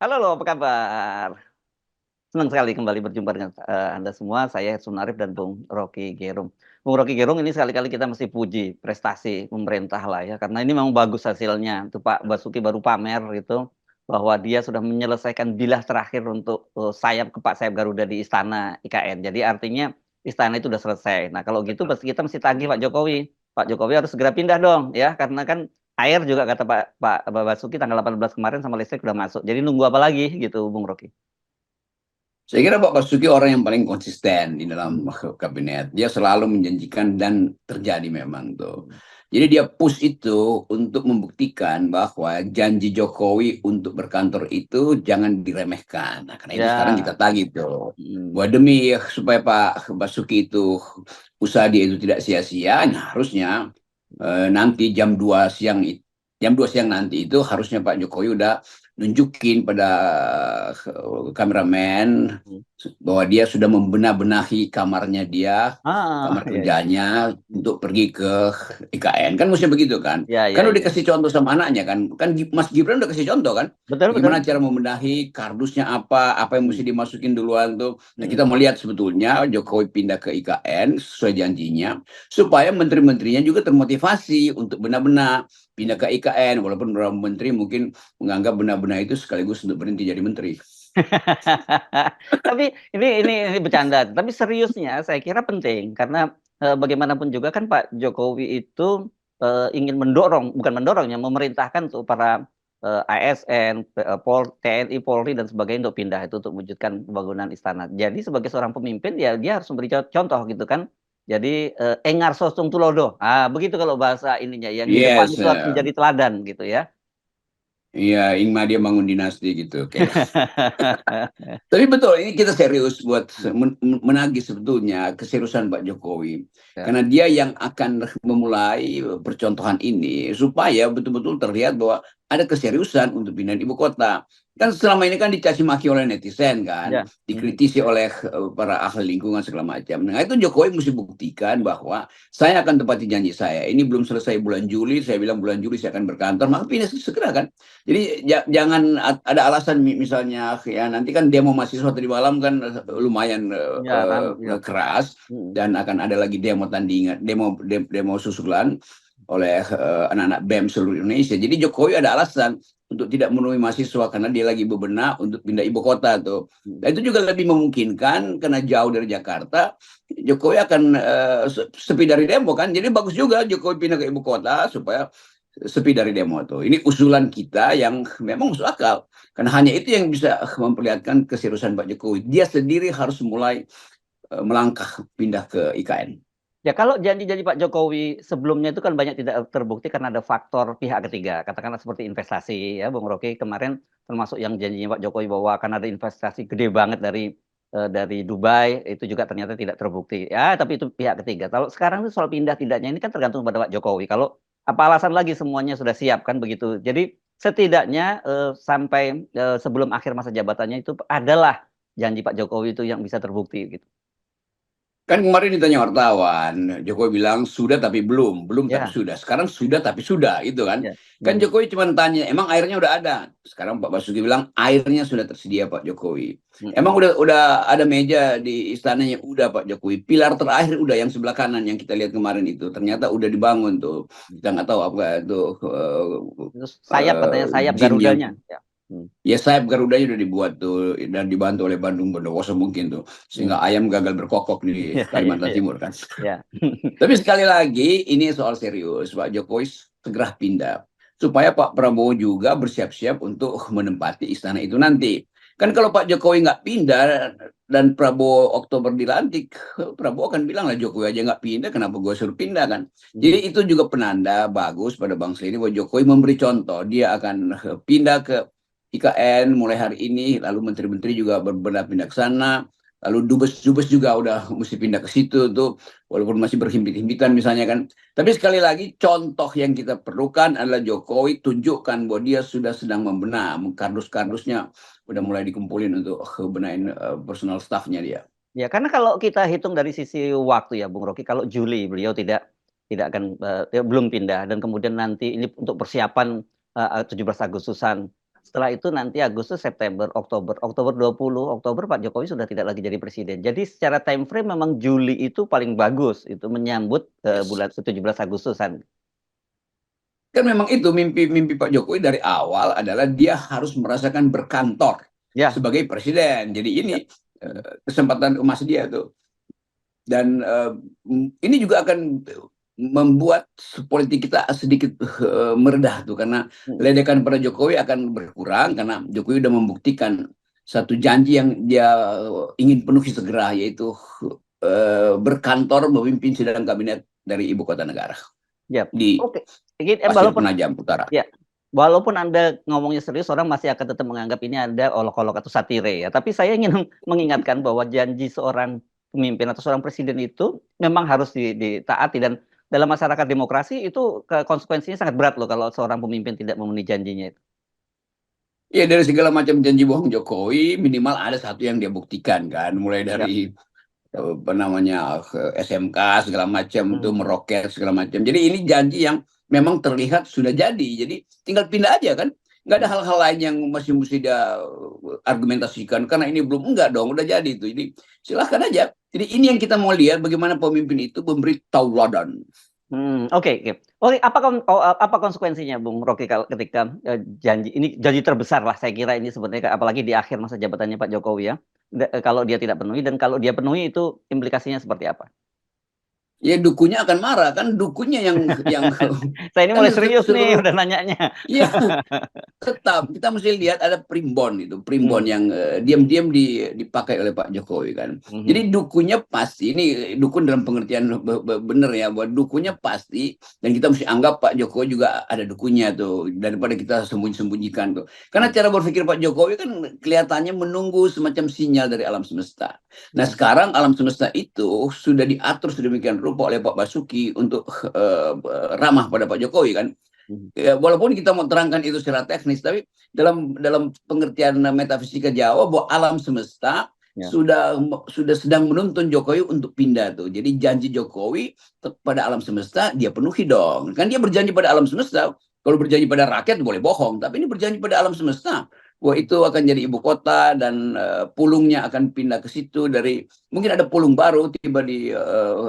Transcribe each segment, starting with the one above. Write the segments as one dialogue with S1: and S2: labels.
S1: Halo, loh, apa kabar? Senang sekali kembali berjumpa dengan Anda semua. Saya Hersun Arif dan Bung Rocky Gerung. Bung Rocky Gerung, ini sekali-kali kita mesti puji prestasi pemerintah lah ya, karena ini memang bagus hasilnya. Itu Pak Basuki baru pamer itu bahwa dia sudah menyelesaikan bilah terakhir untuk sayap Garuda di Istana IKN. Jadi artinya istana itu sudah selesai. Nah kalau gitu pasti kita mesti tagih Pak Jokowi. Pak Jokowi harus segera pindah dong ya, karena kan air juga kata Pak Basuki tanggal 18 kemarin sama listrik udah masuk. Jadi nunggu apa lagi gitu, Bung Rocky?
S2: Saya kira Pak Basuki orang yang paling konsisten di dalam kabinet. Dia selalu menjanjikan dan terjadi memang tuh. Jadi dia push itu untuk membuktikan bahwa janji Jokowi untuk berkantor itu jangan diremehkan. Nah, karena itu sekarang
S1: Ya.
S2: kita tagih tuh.
S1: Hmm.
S2: Bahwa demi supaya Pak Basuki itu usaha dia itu tidak sia-sia, nah harusnya nanti jam 2 siang nanti itu harusnya Pak Jokowi udah nunjukin pada kameramen bahwa dia sudah membenah-benahi kamarnya dia,
S1: Ah,
S2: kamar
S1: ya, ya.
S2: kerjanya untuk pergi ke IKN. Kan mesti begitu kan?
S1: Ya,
S2: Kan
S1: ya,
S2: udah
S1: ya.
S2: dikasih contoh sama anaknya kan? Kan Mas Gibran udah kasih contoh kan?
S1: Betul, betul.
S2: Bagaimana cara membenahi kardusnya apa yang mesti
S1: Hmm.
S2: dimasukin duluan tuh. Nah, kita
S1: Hmm.
S2: melihat sebetulnya Jokowi pindah ke IKN sesuai janjinya supaya menteri-menterinya juga termotivasi untuk benar-benar pindah ke
S1: Hmm.
S2: IKN walaupun beberapa menteri mungkin menganggap benar-benar itu sekaligus untuk berhenti jadi menteri.
S1: Tapi ini bercanda, tapi seriusnya saya kira penting karena bagaimanapun juga kan Pak Jokowi itu ingin mendorong, bukan mendorongnya, memerintahkan untuk para ASN, TNI, Polri dan sebagainya untuk pindah itu untuk mewujudkan pembangunan istana. Jadi sebagai seorang pemimpin ya dia harus memberi contoh gitu kan. Jadi engar sosung tulodo. Ah, begitu kalau bahasa ininya yang di depan
S2: Yes,
S1: itu harus menjadi teladan gitu ya.
S2: iya, Ingma dia bangun dinasti gitu. Oke. Tapi betul, ini kita serius buat menagih sebetulnya keseriusan Pak Jokowi.
S1: Ya.
S2: Karena dia yang akan memulai percontohan ini supaya betul-betul terlihat bahwa ada keseriusan untuk pindah ibu kota. Kan selama ini kan dicaci maki oleh netizen kan,
S1: Ya. Mhm.
S2: dikritisi oleh para ahli lingkungan segala macam. Nah itu Jokowi mesti buktikan bahwa saya akan tepati janji saya. Ini belum selesai bulan Juli, saya bilang bulan Juli saya akan berkantor, maka pindah segera kan. Jadi jangan ada alasan misalnya ya nanti kan demo mahasiswa tadi malam kan lumayan
S1: Ya, ya.
S2: keras
S1: Mhm.
S2: dan akan ada lagi demo tandingan demo susulan oleh anak-anak BEM seluruh Indonesia. Jadi Jokowi ada alasan untuk tidak menemui mahasiswa karena dia lagi bebenah untuk pindah ibu kota tuh.
S1: Mhm.
S2: Nah, itu juga lebih memungkinkan karena jauh dari Jakarta. Jokowi akan sepi dari demo kan. Jadi bagus juga Jokowi pindah ke ibu kota supaya sepi dari demo tuh. Ini usulan kita yang memang masuk akal. Karena hanya itu yang bisa memperlihatkan keseriusan Pak Jokowi. Dia sendiri harus mulai melangkah pindah ke IKN.
S1: Ya kalau janji-janji Pak Jokowi sebelumnya itu kan banyak tidak terbukti karena ada faktor pihak ketiga, katakanlah seperti investasi ya, Bung Rocky kemarin termasuk yang janjinya Pak Jokowi bahwa akan ada investasi gede banget dari Dubai, itu juga ternyata tidak terbukti. Ya, tapi itu pihak ketiga. Kalau sekarang itu soal pindah tidaknya ini kan tergantung pada Pak Jokowi. Kalau apa alasan lagi semuanya sudah siap kan begitu. Jadi setidaknya sampai sebelum akhir masa jabatannya itu adalah janji Pak Jokowi itu yang bisa terbukti gitu.
S2: Kan kemarin ditanya wartawan, Jokowi bilang sudah tapi belum, belum tapi
S1: Ya,
S2: sudah. Sekarang sudah tapi sudah, itu kan.
S1: ya.
S2: Kan
S1: Hmm.
S2: Jokowi cuma tanya, emang airnya udah ada? Sekarang Pak Basuki bilang airnya sudah tersedia Pak Jokowi. Emang
S1: Mm-mm.
S2: udah ada meja di istananya? Udah Pak Jokowi. Pilar terakhir udah yang sebelah kanan yang kita lihat kemarin itu. Ternyata udah dibangun tuh. Kita nggak tahu apa itu
S1: Terus sayap katanya sayap
S2: jin yang
S1: Garudanya. Ya. Hmm.
S2: ya sayap Garudanya udah dibuat tuh dan dibantu oleh Bandung Bondowoso mungkin tuh
S1: Hmm.
S2: sehingga ayam gagal berkokok di
S1: Ya, ya,
S2: Kalimantan
S1: ya.
S2: Timur kan.
S1: Ya.
S2: Tapi sekali lagi ini soal serius. Pak Jokowi segera pindah supaya Pak Prabowo juga bersiap-siap untuk menempati istana itu nanti. Kan kalau Pak Jokowi nggak pindah dan Prabowo Oktober dilantik, Prabowo akan bilang lah Jokowi aja nggak pindah, kenapa gue suruh pindah kan?
S1: Hmm.
S2: Jadi itu juga penanda bagus pada bangsa ini bahwa Jokowi memberi contoh. Dia akan pindah ke IKN mulai hari ini, lalu menteri-menteri juga berbenah pindah ke sana. Lalu dubes-dubes juga udah mesti pindah ke situ tuh, walaupun masih berhimpit-himpitan misalnya kan. Tapi sekali lagi contoh yang kita perlukan adalah Jokowi tunjukkan bahwa dia sudah sedang membenah, kardus-kardusnya udah mulai dikumpulin untuk benahin personal staffnya dia.
S1: Ya, karena kalau kita hitung dari sisi waktu ya, Bung Rocky, kalau Juli beliau tidak akan belum pindah dan kemudian nanti ini untuk persiapan 17 Agustusan. Setelah itu nanti Agustus, September, Oktober, Oktober 20, Oktober Pak Jokowi sudah tidak lagi jadi presiden. Jadi secara time frame memang Juli itu paling bagus, itu menyambut
S2: Yes.
S1: bulan 17 Agustusan.
S2: Kan memang itu mimpi Pak Jokowi dari awal adalah dia harus merasakan berkantor
S1: Ya,
S2: sebagai presiden. Jadi ini
S1: ya.
S2: kesempatan emas dia tuh. Dan ini juga akan membuat politik kita sedikit meredah tuh, karena ledekan pada Jokowi akan berkurang karena Jokowi sudah membuktikan satu janji yang dia ingin penuhi segera, yaitu berkantor memimpin sidang kabinet dari ibu kota negara
S1: Ya,
S2: di
S1: oke.
S2: Pasir
S1: Walaupun
S2: Penajam Utara.
S1: ya, walaupun Anda ngomongnya serius, orang masih akan tetap menganggap ini ada olok-olok atau satire ya. Tapi saya ingin mengingatkan bahwa janji seorang pemimpin atau seorang presiden itu memang harus ditaati, dan dalam masyarakat demokrasi itu konsekuensinya sangat berat loh kalau seorang pemimpin tidak memenuhi janjinya itu.
S2: Ya, dari segala macam janji bohong Jokowi minimal ada satu yang dia buktikan kan, mulai
S1: Ya.
S2: dari apa namanya SMK segala macam itu meroket segala macam. Jadi ini janji yang memang terlihat sudah jadi. Jadi tinggal pindah aja kan. Nggak ada hal-hal lain yang masih mesti dia argumentasikan karena ini belum, enggak dong, udah jadi itu. Jadi silahkan aja. Jadi ini yang kita mau lihat, bagaimana pemimpin itu memberi tauladan.
S1: Oke, oke. Apa konsekuensinya, Bung Rocky, kalau ketika janji terbesar lah saya kira ini sebenarnya, apalagi di akhir masa jabatannya Pak Jokowi ya. Kalau dia tidak penuhi, dan kalau dia penuhi itu implikasinya seperti apa?
S2: Ya dukunya akan marah kan, dukunya yang
S1: Saya ini
S2: kan
S1: mulai serius nih
S2: seluruh.
S1: udah nanyanya.
S2: Iya, tetap kita mesti lihat ada primbon itu, primbon
S1: Hmm.
S2: yang diam-diam dipakai oleh Pak Jokowi kan.
S1: Mhm.
S2: Jadi dukunya pasti, ini dukun dalam pengertian bener ya, buat dukunya pasti, dan kita mesti anggap Pak Jokowi juga ada dukunya tuh, daripada kita sembunyi-sembunyikan tuh. Karena cara berpikir Pak Jokowi kan kelihatannya menunggu semacam sinyal dari alam semesta. Nah
S1: Mhm.
S2: sekarang alam semesta itu sudah diatur sedemikian rupa oleh Pak Basuki untuk ramah pada Pak Jokowi kan.
S1: Mhm.
S2: Ya, walaupun kita mau terangkan itu secara teknis, tapi dalam pengertian metafisika Jawa bahwa alam semesta
S1: Ya.
S2: sudah sedang menuntun Jokowi untuk pindah tuh. Jadi janji Jokowi pada alam semesta dia penuhi dong. Kan dia berjanji pada alam semesta. Kalau berjanji pada rakyat boleh bohong, tapi ini berjanji pada alam semesta. Wah, itu akan jadi ibu kota dan pulungnya akan pindah ke situ, dari mungkin ada pulung baru tiba di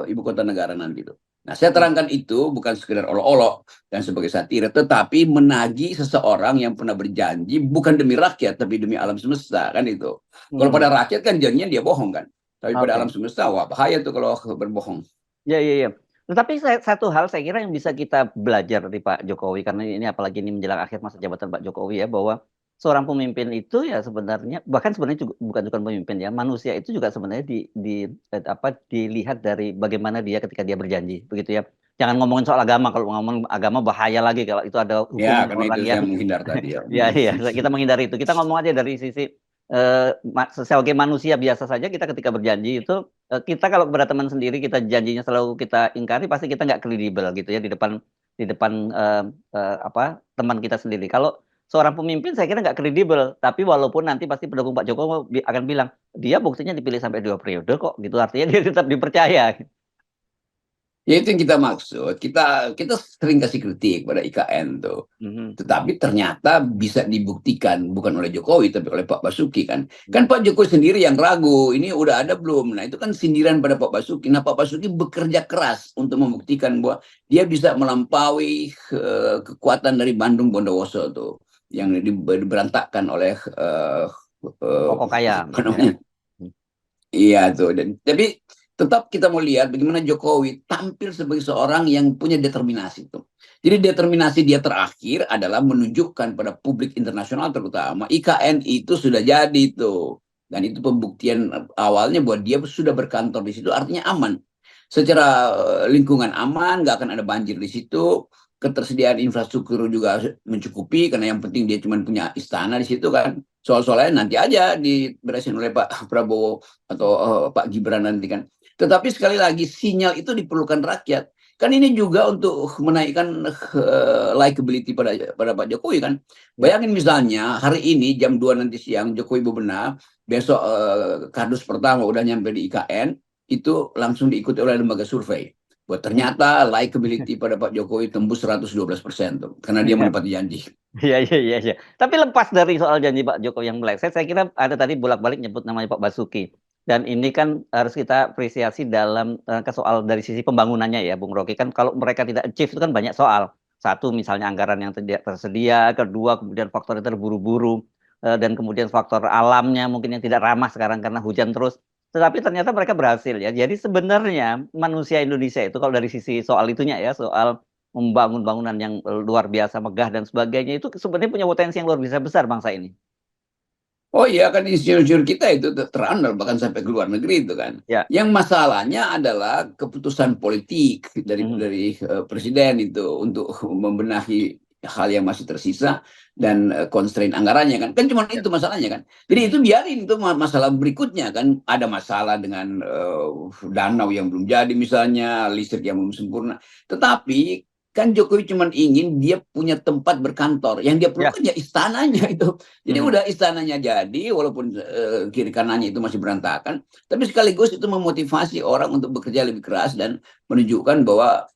S2: ibu kota negara nanti itu. Nah, saya terangkan itu bukan sekedar olok-olok dan sebagai satire, tetapi menagih seseorang yang pernah berjanji bukan demi rakyat tapi demi alam semesta kan itu. Kalau
S1: Hmm.
S2: pada rakyat kan janjinya dia bohong kan, tapi pada
S1: Oke.
S2: alam semesta wah bahaya tuh kalau berbohong.
S1: Ya, ya, ya. Tetapi satu hal saya kira yang bisa kita belajar dari Pak Jokowi, karena ini apalagi ini menjelang akhir masa jabatan Pak Jokowi ya, bahwa seorang pemimpin itu ya sebenarnya, bahkan sebenarnya juga bukan pemimpin ya, manusia itu juga sebenarnya dilihat dari bagaimana dia ketika dia berjanji, begitu ya. Jangan ngomongin soal agama, kalau ngomong agama bahaya lagi kalau itu ada
S2: Ya,
S1: hukumnya
S2: karena itu
S1: orang
S2: saya
S1: yang
S2: menghindar tadi ya.
S1: ya, iya, kita menghindari itu. Kita ngomong aja dari sisi sebagai manusia biasa saja, kita ketika berjanji itu, kita kalau kepada teman sendiri kita janjinya selalu kita ingkari, pasti kita nggak kredibel gitu ya di depan teman kita sendiri. Kalau seorang pemimpin saya kira nggak kredibel, tapi walaupun nanti pasti pendukung Pak Jokowi akan bilang dia buktinya dipilih sampai 2 periode kok, gitu, artinya dia tetap dipercaya.
S2: Ya itu yang kita maksud. Kita sering kasih kritik pada IKN tuh.
S1: Mhm.
S2: Tetapi ternyata bisa dibuktikan bukan oleh Jokowi tapi oleh Pak Basuki kan. Kan Pak Jokowi sendiri yang ragu, ini udah ada belum? Nah, itu kan sindiran pada Pak Basuki. Nah, Pak Basuki bekerja keras untuk membuktikan bahwa dia bisa melampaui kekuatan dari Bandung Bondowoso tuh yang diberantakkan oleh
S1: Pokok kaya
S2: apa
S1: gitu ya.
S2: namanya? Iya tuh, dan tapi tetap kita mau lihat bagaimana Jokowi tampil sebagai seorang yang punya determinasi tuh. Jadi determinasi dia terakhir adalah menunjukkan pada publik internasional terutama IKN itu sudah jadi tuh. Dan itu pembuktian awalnya bahwa dia sudah berkantor di situ, artinya aman. Secara lingkungan aman, nggak akan ada banjir di situ. Ketersediaan infrastruktur juga mencukupi karena yang penting dia cuma punya istana di situ kan. Soal-soalnya nanti aja diberesin oleh Pak Prabowo atau Pak Gibran nanti kan. Tetapi sekali lagi sinyal itu diperlukan rakyat. Kan ini juga untuk menaikkan likability pada Pak Jokowi kan.
S1: Ya.
S2: Bayangin misalnya hari ini jam 2 nanti siang Jokowi bebenah, besok kardus pertama udah nyampe di IKN, itu langsung diikuti oleh lembaga survei. Buat ternyata likability pada Pak Jokowi tembus 112% tuh, karena dia
S1: Ya.
S2: menepati janji.
S1: Iya iya iya iya. Tapi lepas dari soal janji Pak Jokowi yang meleset, saya kira ada tadi bolak-balik nyebut namanya Pak Basuki. Dan ini kan harus kita apresiasi dalam ke soal dari sisi pembangunannya ya, Bung Rocky. Kan kalau mereka tidak achieve itu kan banyak soal. Satu misalnya anggaran yang tidak tersedia, kedua kemudian faktornya terburu-buru, dan kemudian faktor alamnya mungkin yang tidak ramah sekarang karena hujan terus. Tetapi ternyata mereka berhasil ya. Jadi sebenarnya manusia Indonesia itu kalau dari sisi soal itunya ya, soal membangun bangunan yang luar biasa megah dan sebagainya itu sebenarnya punya potensi yang luar biasa besar bangsa ini.
S2: Oh iya kan insinyur kita itu terandal bahkan sampai ke luar negeri itu kan.
S1: Ya.
S2: Yang masalahnya adalah keputusan politik
S1: Mhm.
S2: dari presiden itu untuk membenahi hal yang masih tersisa dan constraint anggarannya kan. Kan cuma
S1: Ya.
S2: itu masalahnya kan. Jadi
S1: Mhm.
S2: itu biarin itu masalah berikutnya kan. Ada masalah dengan danau yang belum jadi misalnya, listrik yang belum sempurna. Tetapi kan Jokowi cuma ingin dia punya tempat berkantor. Yang dia
S1: Ya.
S2: perlukan ya istananya itu. Jadi
S1: Mhm.
S2: udah istananya jadi, walaupun kiri kanannya itu masih berantakan, tapi sekaligus itu memotivasi orang untuk bekerja lebih keras dan menunjukkan bahwa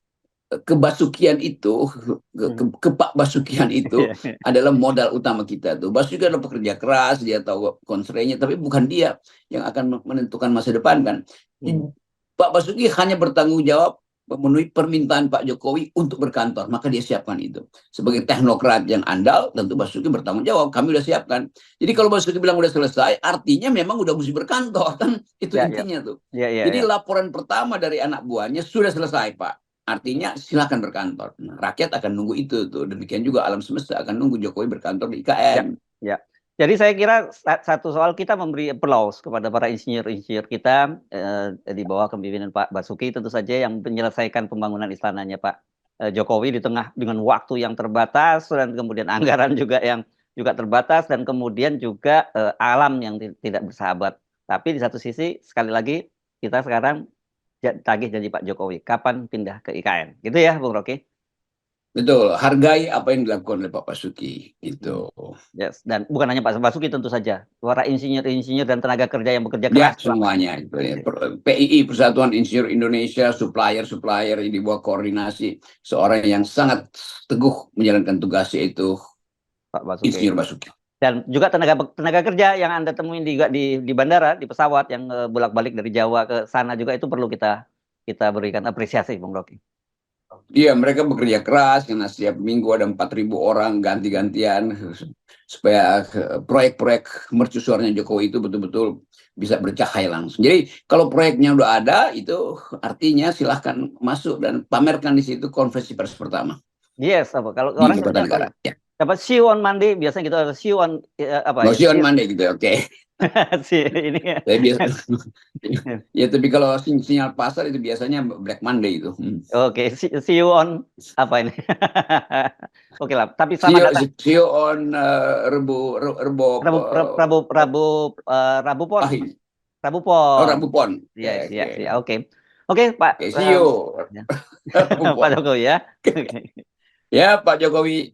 S2: kebasukian itu,
S1: Mhm.
S2: ke Pak Basukian itu
S1: Iya.
S2: adalah modal utama kita tuh. Basuki adalah pekerja keras, dia tahu constraint-nya, tapi bukan dia yang akan menentukan masa depan kan.
S1: Mhm.
S2: Pak Basuki hanya bertanggung jawab memenuhi permintaan Pak Jokowi untuk berkantor, maka dia siapkan itu. Sebagai
S1: Mhm.
S2: teknokrat yang andal, tentu Basuki bertanggung jawab, kami udah siapkan. Jadi kalau Basuki bilang udah selesai, artinya memang udah mesti berkantor, kan itu
S1: Ya ya.
S2: intinya tuh.
S1: Ya ya
S2: Jadi
S1: ya.
S2: laporan pertama dari anak buahnya sudah selesai Pak.
S1: Mhm.
S2: Artinya silakan berkantor. Nah, rakyat akan nunggu itu tuh. Demikian juga alam semesta akan nunggu Jokowi berkantor di
S1: Ya,
S2: IKN.
S1: ya. Jadi saya kira satu soal kita memberi applause kepada para insinyur-insinyur kita di bawah kepemimpinan Pak Basuki tentu saja yang menyelesaikan pembangunan istananya Pak Jokowi di tengah dengan waktu yang terbatas dan kemudian anggaran juga yang juga terbatas dan kemudian juga alam yang tidak bersahabat. Tapi di satu sisi sekali lagi kita sekarang tagih janji Pak Jokowi kapan pindah ke IKN. Gitu ya Bung Rocky?
S2: Betul, hargai apa yang dilakukan oleh Pak Basuki.
S1: Mhm.
S2: Itu.
S1: Yes, dan bukan hanya Pak Basuki tentu saja, para insinyur-insinyur dan tenaga kerja yang bekerja
S2: Ya,
S1: keras selama
S2: semuanya. Itu ya.
S1: ini.
S2: PII, Persatuan Insinyur Indonesia, supplier-supplier di bawah koordinasi seorang yang sangat teguh menjalankan tugasnya itu
S1: Pak Basuki.
S2: Insinyur Basuki.
S1: Dan juga tenaga tenaga kerja yang Anda temuin juga di bandara, di pesawat yang bolak-balik dari Jawa ke sana juga itu perlu kita kita berikan apresiasi, Bung Rocky.
S2: Iya, mereka bekerja keras karena setiap minggu ada 4.000 orang ganti-gantian supaya proyek-proyek mercusuarnya Jokowi itu betul-betul bisa bercahaya langsung. Jadi kalau proyeknya udah ada itu artinya silahkan masuk dan pamerkan di situ konferensi pers pertama
S1: Yes, apa kalau
S2: di
S1: orang
S2: Ibu Kota
S1: nyebutnya apa
S2: Negara.
S1: ya?
S2: Ya,
S1: Dapat see you on Monday, biasanya gitu ada see you on apa ya?
S2: Lotion Monday gitu ya, oke.
S1: Si ini ya.
S2: Saya biasa ya, tapi kalau sinyal pasar itu biasanya Black Monday itu.
S1: Oke, see you on apa ini? Oke lah, tapi
S2: See
S1: selamat
S2: you,
S1: datang.
S2: see you on Rebo
S1: Rabu Rabu Rabu Rabu Pon.
S2: Pahing.
S1: Rabu
S2: Oh,
S1: Pon.
S2: Rabu Pon.
S1: Iya,
S2: Oke,
S1: iya,
S2: oke.
S1: iya. Oke. Oke, Pak
S2: Oke, see you.
S1: ya.
S2: Rabu
S1: Pak
S2: Pon.
S1: Jokowi ya. Oke.
S2: Ya, Pak Jokowi.